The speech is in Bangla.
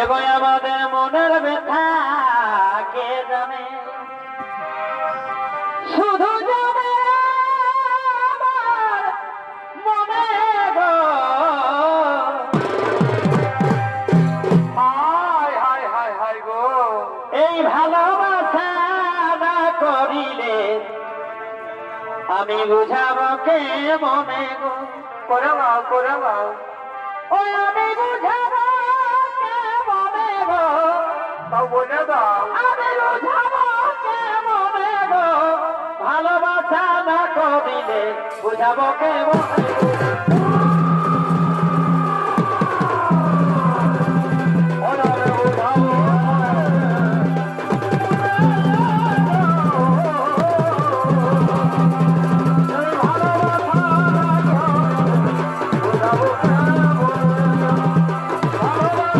এগো আমাদের মনের ব্যথা কে জানে, শুধু জানে আমার মনে গো। হায় হায় হায় হায় গো, এই ভালোবাসা না করিলে আমি বুঝাবো কে মনে গো। করে নাও করে নাও। ওই আমি বুঝাবো কে মনে গো, তাও বলে দাও। আমি বুঝাবো কে মনে গো, ভালোবাসা না করিলে বুঝাবো কে মনে গো।